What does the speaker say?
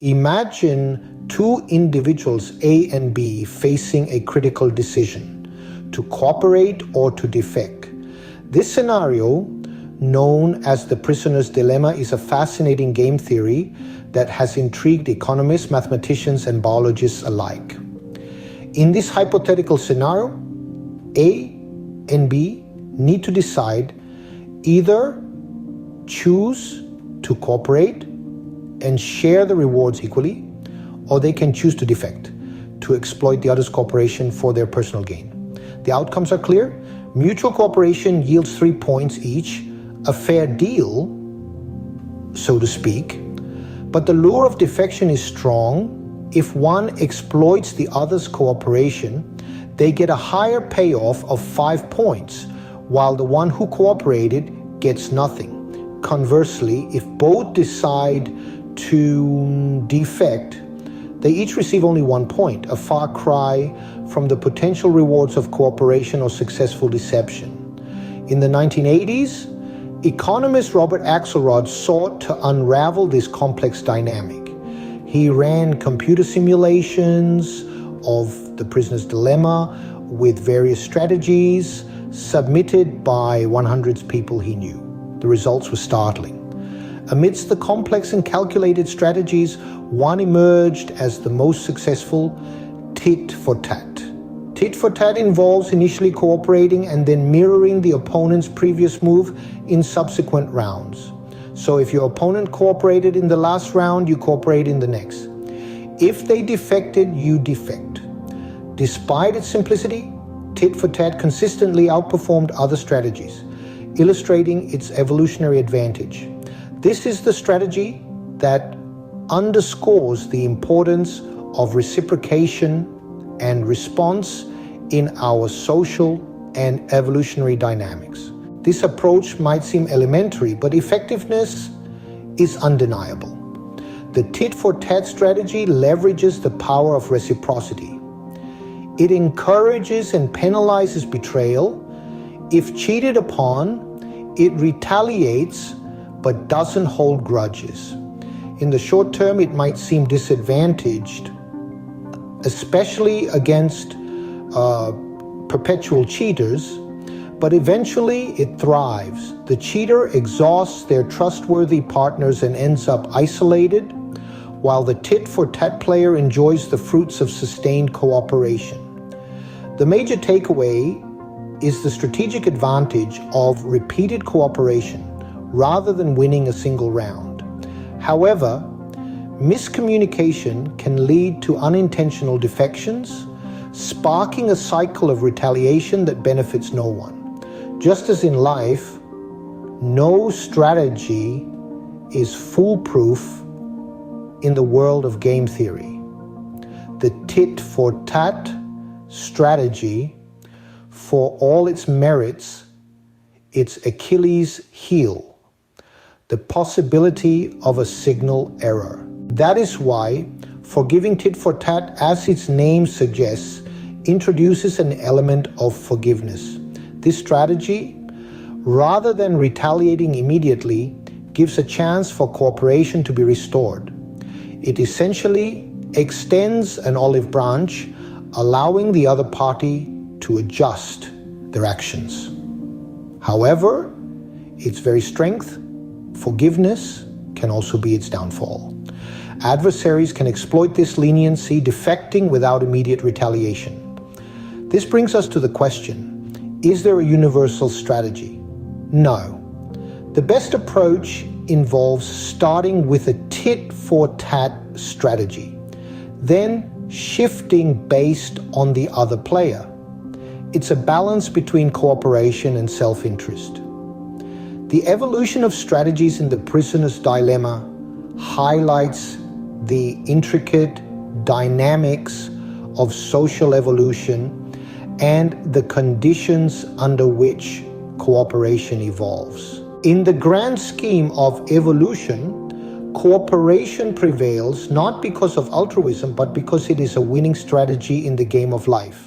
Imagine two individuals, A and B, facing a critical decision to cooperate or to defect. This scenario, known as the prisoner's dilemma, is a fascinating game theory that has intrigued economists, mathematicians, and biologists alike. In this hypothetical scenario, A and B need to decide either choose to cooperate and share the rewards equally, or they can choose to defect, to exploit the other's cooperation for their personal gain. The outcomes are clear. Mutual cooperation yields 3 points each, a fair deal, so to speak. But the lure of defection is strong. If one exploits the other's cooperation, they get a higher payoff of 5 points, while the one who cooperated gets nothing. Conversely, if both decide to defect, they each receive only 1 point, a far cry from the potential rewards of cooperation or successful deception. In the 1980s, economist Robert Axelrod sought to unravel this complex dynamic. He ran computer simulations of the prisoner's dilemma with various strategies submitted by 100 people he knew. The results were startling. Amidst the complex and calculated strategies, one emerged as the most successful: tit for tat. Tit for tat involves initially cooperating and then mirroring the opponent's previous move in subsequent rounds. So if your opponent cooperated in the last round, you cooperate in the next. If they defected, you defect. Despite its simplicity, tit for tat consistently outperformed other strategies, illustrating its evolutionary advantage. This is the strategy that underscores the importance of reciprocation and response in our social and evolutionary dynamics. This approach might seem elementary, but effectiveness is undeniable. The tit-for-tat strategy leverages the power of reciprocity. It encourages and penalizes betrayal. If cheated upon, it retaliates but doesn't hold grudges. In the short term, it might seem disadvantaged, especially against perpetual cheaters, but eventually it thrives. The cheater exhausts their trustworthy partners and ends up isolated, while the tit-for-tat player enjoys the fruits of sustained cooperation. The major takeaway is the strategic advantage of repeated cooperation rather than winning a single round. However, miscommunication can lead to unintentional defections, sparking a cycle of retaliation that benefits no one. Just as in life, no strategy is foolproof in the world of game theory. The tit-for-tat strategy, for all its merits, its Achilles heel: the possibility of a signal error. That is why forgiving tit-for-tat, as its name suggests, introduces an element of forgiveness. This strategy, rather than retaliating immediately, gives a chance for cooperation to be restored. It essentially extends an olive branch, allowing the other party to adjust their actions. However, its very strength, forgiveness, can also be its downfall. Adversaries can exploit this leniency, defecting without immediate retaliation. This brings us to the question: is there a universal strategy? No. The best approach involves starting with a tit-for-tat strategy, then shifting based on the other player. It's a balance between cooperation and self-interest. The evolution of strategies in the prisoner's dilemma highlights the intricate dynamics of social evolution and the conditions under which cooperation evolves. In the grand scheme of evolution, cooperation prevails not because of altruism, but because it is a winning strategy in the game of life.